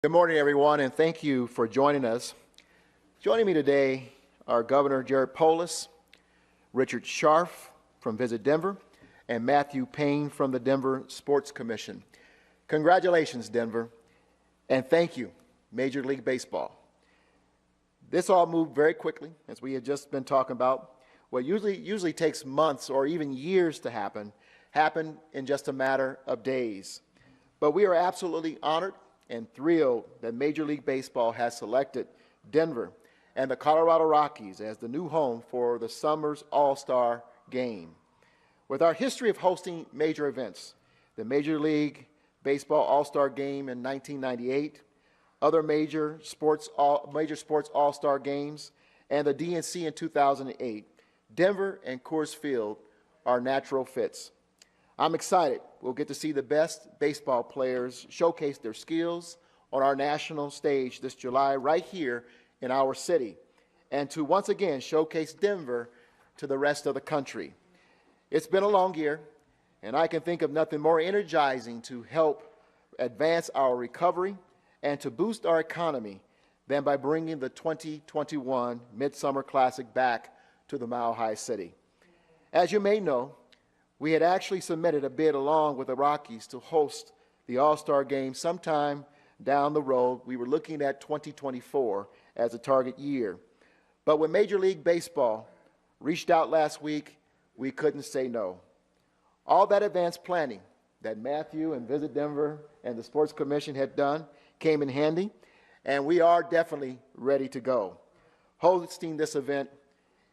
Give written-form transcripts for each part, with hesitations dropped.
Good morning, everyone, and thank you for joining us. Joining me today are Governor Jared Polis, Richard Scharf from Visit Denver, and Matthew Payne from the Denver Sports Commission. Congratulations, Denver, and thank you, Major League Baseball. This all moved very quickly, as we had just been talking about. What usually takes months or even years to happen, happened in just a matter of days. But we are absolutely honored and thrilled that Major League Baseball has selected Denver and the Colorado Rockies as the new home for the summer's All-Star Game. With our history of hosting major events, the Major League Baseball All-Star Game in 1998, other major sports All-Star Games, and the DNC in 2008, Denver and Coors Field are natural fits. I'm excited. We'll get to see the best baseball players showcase their skills on our national stage this July right here in our city, and to once again showcase Denver to the rest of the country. It's been a long year, and I can think of nothing more energizing to help advance our recovery and to boost our economy than by bringing the 2021 Midsummer Classic back to the Mile High City. As you may know, we had actually submitted a bid along with the Rockies to host the All-Star Game sometime down the road. We were looking at 2024 as a target year. But when Major League Baseball reached out last week, we couldn't say no. All that advanced planning that Matthew and Visit Denver and the Sports Commission had done came in handy, and we are definitely ready to go. Hosting this event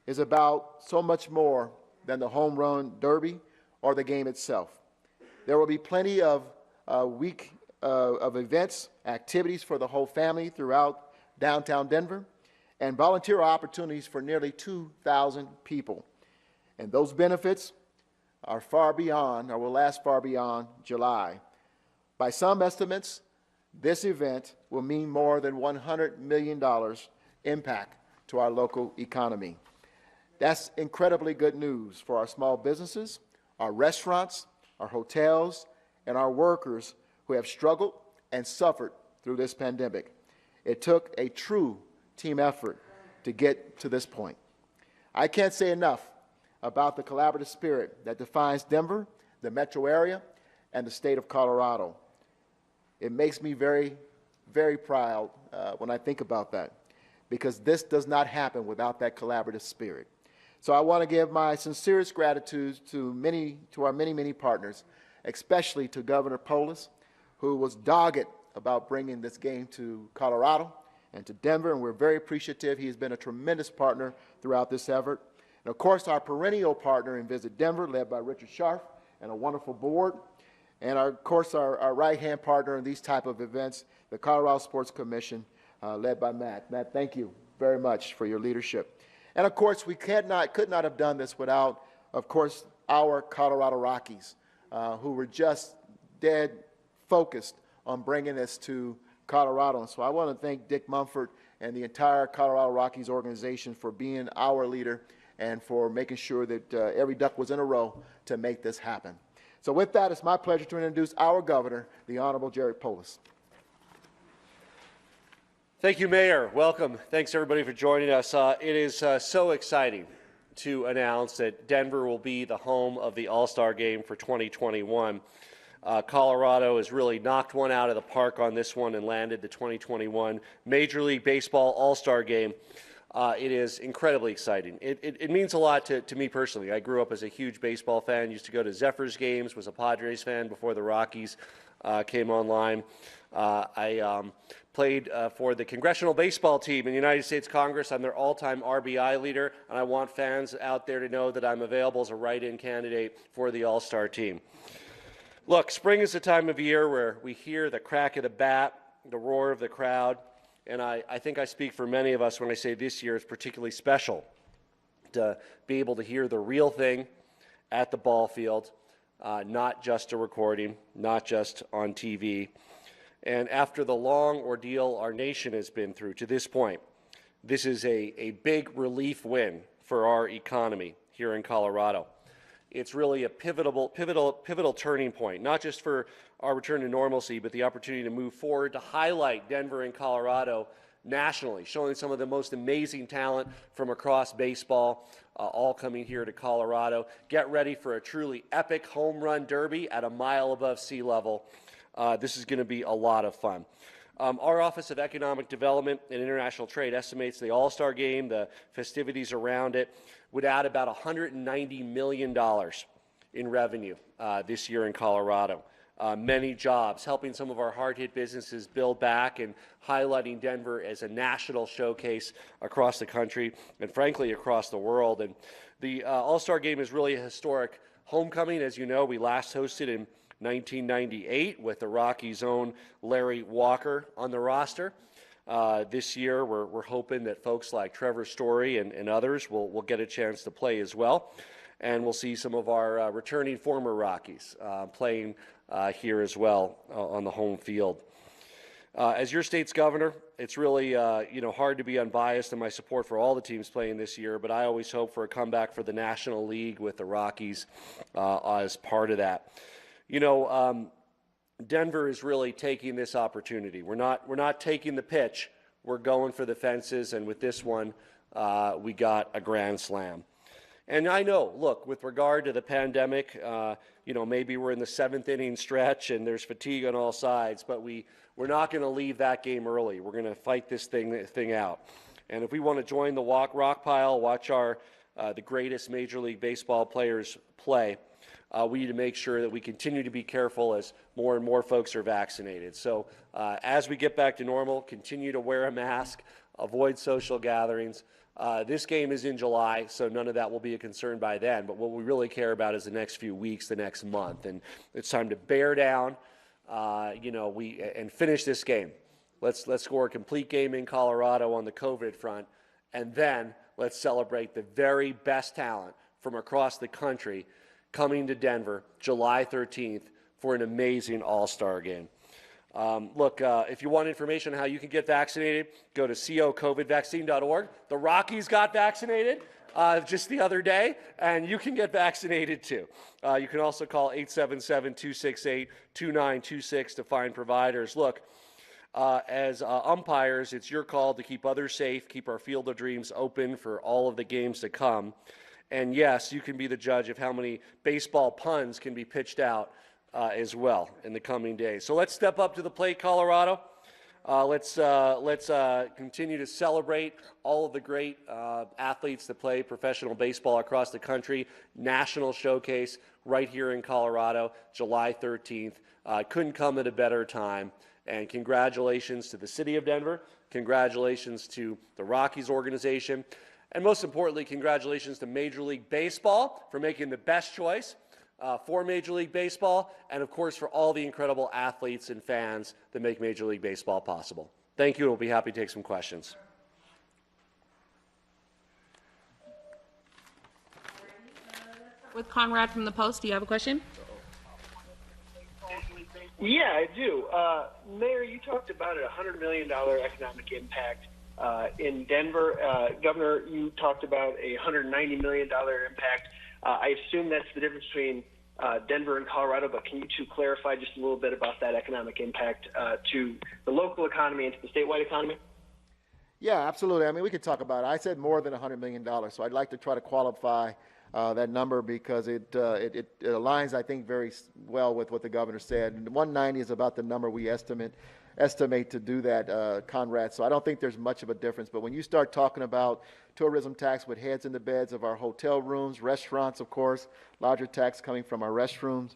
is about so much more than the home run derby or the game itself. There will be plenty of week of events, activities for the whole family throughout downtown Denver, and volunteer opportunities for nearly 2,000 people. And those benefits are far beyond, or will last far beyond, July. By some estimates, this event will mean more than $100 million impact to our local economy. That's incredibly good news for our small businesses, our restaurants, our hotels, and our workers who have struggled and suffered through this pandemic. It took a true team effort to get to this point. I can't say enough about the collaborative spirit that defines Denver, the metro area, and the state of Colorado. It makes me very, very proud when I think about that, because this does not happen without that collaborative spirit. So I want to give my sincerest gratitude to our many partners, especially to Governor Polis, who was dogged about bringing this game to Colorado and to Denver, and we're very appreciative. He has been a tremendous partner throughout this effort. And of course, our perennial partner in Visit Denver, led by Richard Scharf and a wonderful board. And of course, our right-hand partner in these type of events, the Colorado Sports Commission, led by Matt. Matt, thank you very much for your leadership. And of course, we could not have done this without, of course, our Colorado Rockies, who were just dead focused on bringing this to Colorado. And so I want to thank Dick Mumford and the entire Colorado Rockies organization for being our leader and for making sure that every duck was in a row to make this happen. So with that, it's my pleasure to introduce our governor, the Honorable Jared Polis. Thank you, Mayor. Welcome. Thanks, everybody, for joining us. It is so exciting to announce that Denver will be the home of the All-Star Game for 2021. Colorado has really knocked one out of the park on this one and landed the 2021 Major League Baseball All-Star Game. It is incredibly exciting. It means a lot to me personally. I grew up as a huge baseball fan, used to go to Zephyrs games, was a Padres fan before the Rockies came online. I played for the Congressional Baseball Team in the United States Congress. I'm their all-time RBI leader, and I want fans out there to know that I'm available as a write-in candidate for the All-Star team. Look, spring is the time of year where we hear the crack of the bat, the roar of the crowd, and I think I speak for many of us when I say this year is particularly special to be able to hear the real thing at the ball field, not just a recording, not just on TV. And after the long ordeal our nation has been through to this point, this is a big relief win for our economy here in Colorado. it's really a pivotal turning point, not just for our return to normalcy, but the opportunity to move forward to highlight Denver and Colorado nationally, showing some of the most amazing talent from across baseball, all coming here to Colorado. Get ready for a truly epic home run derby at a mile above sea level. This is going to be a lot of fun. Our Office of Economic Development and International Trade estimates the All-Star Game, the festivities around it, would add about $190 million in revenue this year in Colorado. Many jobs, helping some of our hard-hit businesses build back and highlighting Denver as a national showcase across the country and, frankly, across the world. And the All-Star Game is really a historic homecoming. As you know, we last hosted in 1998 with the Rockies' own Larry Walker on the roster. This year, we're hoping that folks like Trevor Story and others will get a chance to play as well. And we'll see some of our returning former Rockies playing here as well on the home field. As your state's governor, it's really hard to be unbiased in my support for all the teams playing this year, but I always hope for a comeback for the National League with the Rockies as part of that. Denver is really taking this opportunity. We're not taking the pitch. We're going for the fences, and with this one, we got a grand slam. And I know, look, with regard to the pandemic, maybe we're in the seventh inning stretch and there's fatigue on all sides, but we're not going to leave that game early. We're going to fight this thing out. And if we want to join the rock pile, watch the greatest Major League Baseball players play, we need to make sure that we continue to be careful as more and more folks are vaccinated. So as we get back to normal, continue to wear a mask, avoid social gatherings. This game is in July, so none of that will be a concern by then. But what we really care about is the next few weeks, the next month. And it's time to bear down, and finish this game. Let's score a complete game in Colorado on the COVID front, and then let's celebrate the very best talent from across the country coming to Denver July 13th for an amazing All-Star game. If you want information on how you can get vaccinated, go to cocovidvaccine.org. The Rockies got vaccinated just the other day, and you can get vaccinated too. You can also call 877-268-2926 to find providers. Look, as umpires, it's your call to keep others safe, keep our Field of Dreams open for all of the games to come. And yes, you can be the judge of how many baseball puns can be pitched out as well in the coming days. So let's step up to the plate, Colorado. Let's continue to celebrate all of the great athletes that play professional baseball across the country. National showcase right here in Colorado, July 13th. Couldn't come at a better time. And congratulations to the city of Denver. Congratulations to the Rockies organization. And most importantly, congratulations to Major League Baseball for making the best choice for Major League Baseball, and of course for all the incredible athletes and fans that make Major League Baseball possible. Thank you, and we'll be happy to take some questions. With Conrad from the Post, do you have a question? Yeah, I do. Mayor, you talked about a $100 million economic impact in Denver. Governor, you talked about a $190 million impact. I assume that's the difference between Denver and Colorado, but can you two clarify just a little bit about that economic impact to the local economy and to the statewide economy? Yeah, absolutely. I mean, we could talk about it. I said more than $100 million, so I'd like to try to qualify that number because it aligns, I think, very well with what the governor said. And 190 is about the number we estimate to do that, Conrad. So I don't think there's much of a difference. But when you start talking about tourism tax with heads in the beds of our hotel rooms, restaurants, of course, larger tax coming from our restaurants,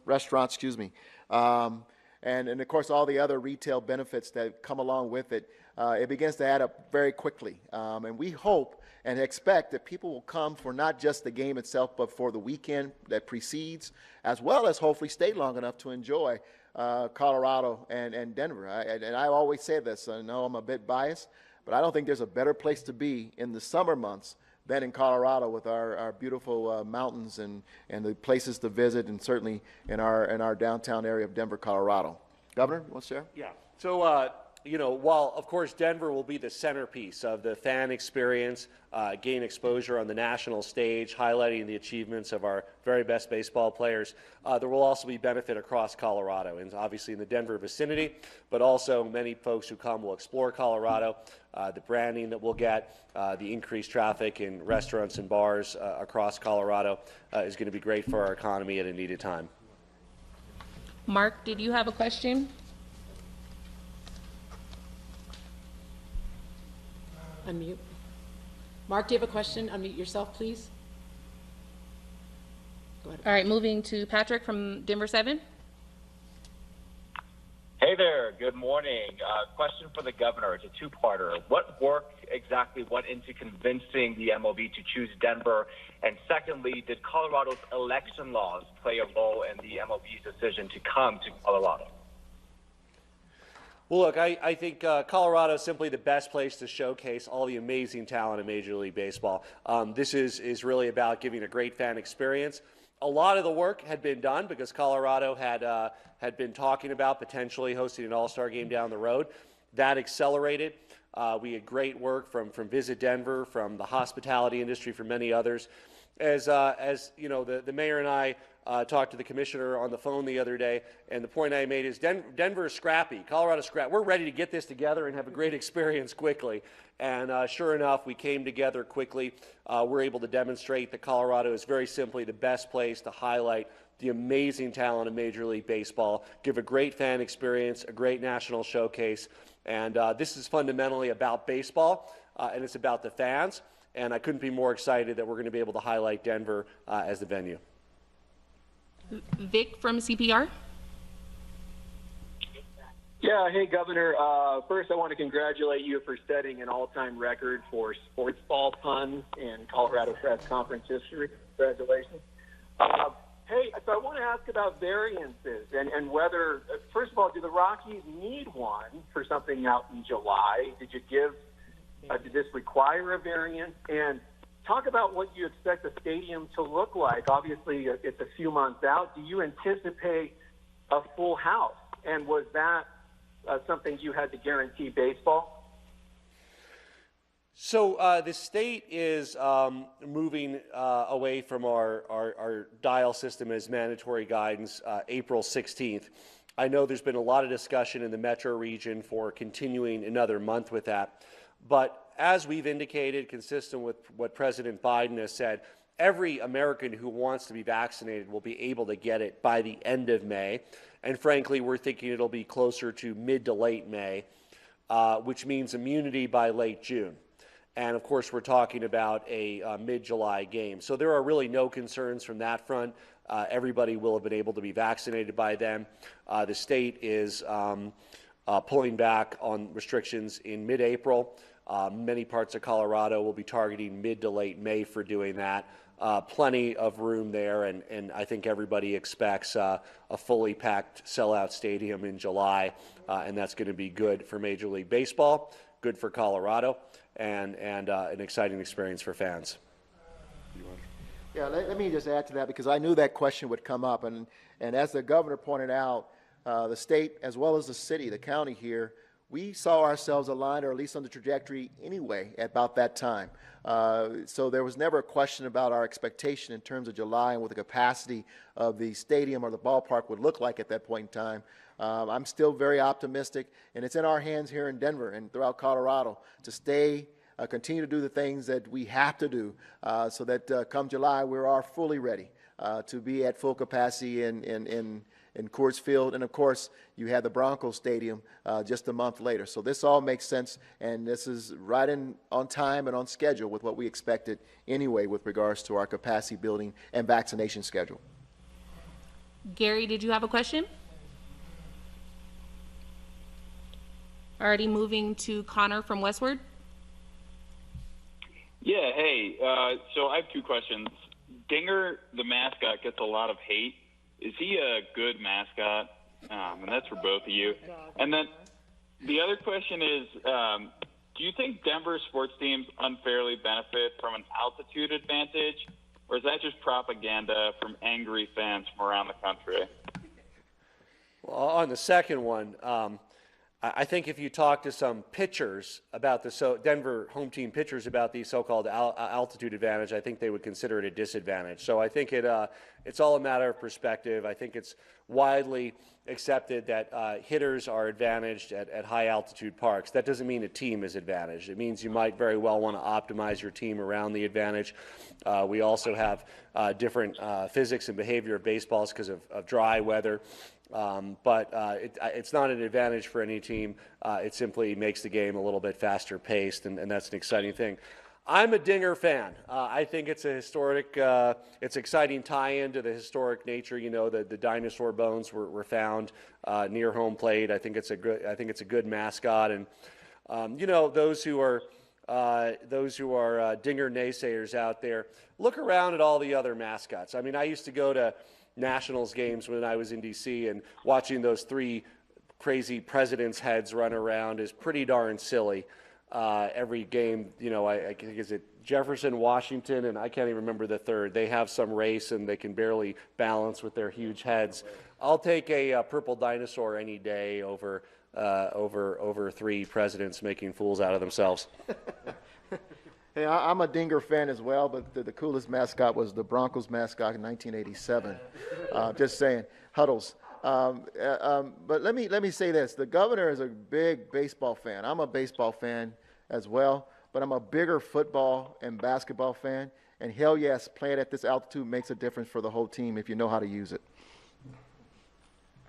and of course all the other retail benefits that come along with it, it begins to add up very quickly. And we hope and expect that people will come for not just the game itself, but for the weekend that precedes, as well as hopefully stay long enough to enjoy Colorado and Denver. And I always say this, I know I'm a bit biased, but I don't think there's a better place to be in the summer months than in Colorado with our beautiful mountains and the places to visit, and certainly in our downtown area of Denver, Colorado. Governor, you want to share? Yeah. So while of course Denver will be the centerpiece of the fan experience, gain exposure on the national stage, highlighting the achievements of our very best baseball players, there will also be benefit across Colorado, and obviously in the Denver vicinity, but also many folks who come will explore Colorado. The branding that we'll get, the increased traffic in restaurants and bars across Colorado is going to be great for our economy at a needed time. Mark, did you have a question? Unmute. Mark, do you have a question? Unmute yourself, please. Go ahead. All right, moving to Patrick from Denver 7. Hey there, good morning. Question for the governor. It's a two-parter. What work exactly went into convincing the MLB to choose Denver? And secondly, did Colorado's election laws play a role in the MLB's decision to come to Colorado? Well, look, I think Colorado is simply the best place to showcase all the amazing talent in Major League Baseball. This is really about giving a great fan experience. A lot of the work had been done because Colorado had been talking about potentially hosting an all-star game down the road. That accelerated. We had great work from Visit Denver, from the hospitality industry, from many others. As you know, the mayor and I talked to the commissioner on the phone the other day, and the point I made is Denver is scrappy, Colorado's scrappy. We're ready to get this together and have a great experience quickly. And sure enough, we came together quickly. We're able to demonstrate that Colorado is very simply the best place to highlight the amazing talent of Major League Baseball, give a great fan experience, a great national showcase. And this is fundamentally about baseball, and it's about the fans. And I couldn't be more excited that we're going to be able to highlight Denver as the venue. Vic from CPR. Yeah, hey, Governor. First, I want to congratulate you for setting an all-time record for sports ball puns in Colorado press conference history. Congratulations. Hey, so I want to ask about variances and whether, first of all, do the Rockies need one for something out in July? Did this require a variance? And talk about what you expect the stadium to look like. Obviously, it's a few months out. Do you anticipate a full house? And was that something you had to guarantee baseball? So the state is moving away from our dial system as mandatory guidance April 16th. I know there's been a lot of discussion in the metro region for continuing another month with that. But as we've indicated, consistent with what President Biden has said, every American who wants to be vaccinated will be able to get it by the end of May. And frankly, we're thinking it'll be closer to mid to late May, which means immunity by late June. And of course, we're talking about a mid-July game. So there are really no concerns from that front. Everybody will have been able to be vaccinated by then. The state is pulling back on restrictions in mid-April. Many parts of Colorado will be targeting mid to late May for doing that. Plenty of room there, and I think everybody expects a fully packed sellout stadium in July, and that's going to be good for Major League Baseball, good for Colorado, and an exciting experience for fans. Yeah, let me just add to that because I knew that question would come up, and as the governor pointed out, the state as well as the city, the county here, we saw ourselves aligned, or at least on the trajectory anyway, at about that time. So there was never a question about our expectation in terms of July and what the capacity of the stadium or the ballpark would look like at that point in time. I'm still very optimistic, and it's in our hands here in Denver and throughout Colorado to continue to do the things that we have to do so that come July we are fully ready to be at full capacity in Coors Field, and of course you have the Broncos Stadium just a month later. So this all makes sense, and this is right on time and on schedule with what we expected anyway with regards to our capacity building and vaccination schedule. Gary, did you have a question? Already moving to Connor from Westward. Yeah, hey, so I have two questions. Dinger, the mascot, gets a lot of hate. Is he a good mascot? And that's for both of you. And then the other question is, do you think Denver sports teams unfairly benefit from an altitude advantage, or is that just propaganda from angry fans from around the country? Well, on the second one, I think if you talk to some pitchers about the Denver home team pitchers about the so-called altitude advantage, I think they would consider it a disadvantage. So I think it's all a matter of perspective. I think it's widely accepted that hitters are advantaged at high altitude parks. That doesn't mean a team is advantaged. It means you might very well want to optimize your team around the advantage. We also have different physics and behavior of baseballs because of dry weather. But it's not an advantage for any team. It simply makes the game a little bit faster paced, and that's an exciting thing. I'm a Dinger fan. I think it's a historic, it's exciting tie-in to the historic nature. You know, the dinosaur bones were found near home plate. I think it's a good mascot, and you know, those who are Dinger naysayers out there, look around at all the other mascots. I mean, I used to go to Nationals games when I was in D.C., and watching those three crazy presidents' heads run around is pretty darn silly. Every game, you know, I think is it Jefferson, Washington, and I can't even remember the third. They have some race and they can barely balance with their huge heads. I'll take a purple dinosaur any day over three presidents making fools out of themselves. Hey, I'm a Dinger fan as well, but the coolest mascot was the Broncos mascot in 1987. Just saying, Huddles. But let me say this: the governor is a big baseball fan. I'm a baseball fan as well, but I'm a bigger football and basketball fan. And hell yes, playing at this altitude makes a difference for the whole team if you know how to use it.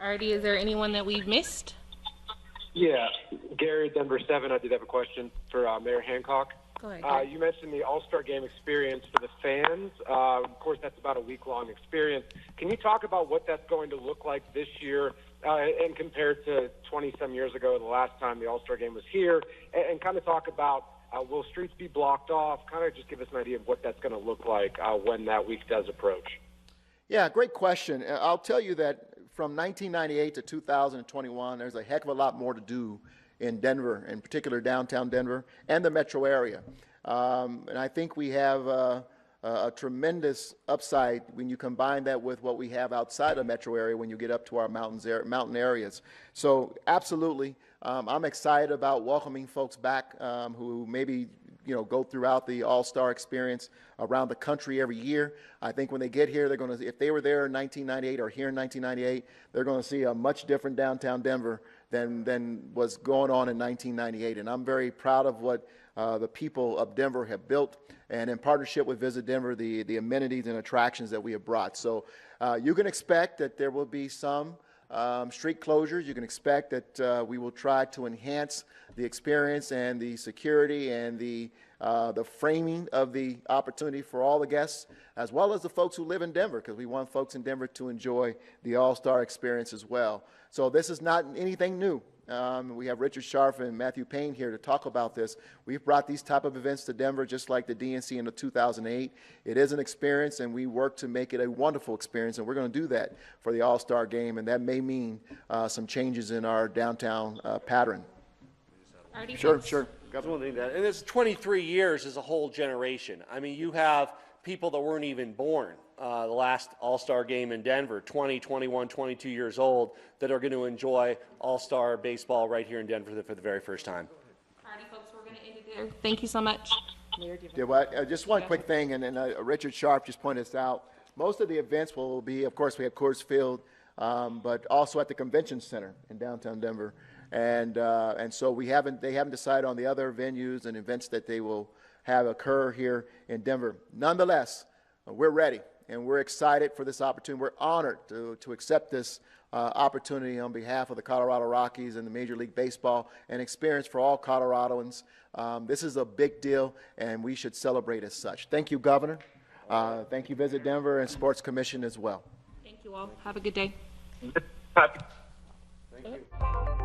Alrighty, is there anyone that we've missed? Yeah, Gary, Denver 7. I did have a question for Mayor Hancock. Go ahead. You mentioned the All-Star Game experience for the fans. Of course, that's about a week-long experience. Can you talk about what that's going to look like this year and compared to 20-some years ago, the last time the All-Star Game was here, and kind of talk about will streets be blocked off? Kind of just give us an idea of what that's going to look like when that week does approach. Yeah, great question. I'll tell you that from 1998 to 2021, there's a heck of a lot more to do in Denver, in particular downtown Denver and the metro area. And I think we have a tremendous upside when you combine that with what we have outside the metro area when you get up to our mountain areas. So absolutely, I'm excited about welcoming folks back who maybe go throughout the All-Star experience around the country every year. I think when they get here, they're going to, if they were there in 1998 or here in 1998, they're going to see a much different downtown Denver than was going on in 1998. And I'm very proud of what the people of Denver have built, and in partnership with Visit Denver, the amenities and attractions that we have brought. So you can expect that there will be some street closures. You can expect that we will try to enhance the experience and the security and the framing of the opportunity for all the guests, as well as the folks who live in Denver, because we want folks in Denver to enjoy the All-Star experience as well. So this is not anything new. We have Richard Scharf and Matthew Payne here to talk about this. We've brought these type of events to Denver just like the DNC in 2008. It is an experience, and we work to make it a wonderful experience, and we're going to do that for the All-Star Game, and that may mean some changes in our downtown pattern. Alrighty, Sure, folks. sure. That's one thing and it's 23 years is a whole generation. I mean, you have people that weren't even born the last All-Star Game in Denver, 20, 21, 22 years old, that are going to enjoy All-Star baseball right here in Denver for the very first time. Alrighty, folks, we're going to end it there. Thank you so much. Mayor, do you have Yeah, well, just one quick thing, and Richard Scharf just pointed this out. Most of the events will be, of course, we have Coors Field, but also at the Convention Center in downtown Denver. And so they haven't decided on the other venues and events that they will have occur here in Denver. Nonetheless, we're ready, and we're excited for this opportunity. We're honored to accept this opportunity on behalf of the Colorado Rockies and the Major League Baseball, and experience for all Coloradoans. This is a big deal, and we should celebrate as such. Thank you, Governor. Thank you, Visit Denver and Sports Commission as well. Thank you all. Have a good day. Happy Thank you.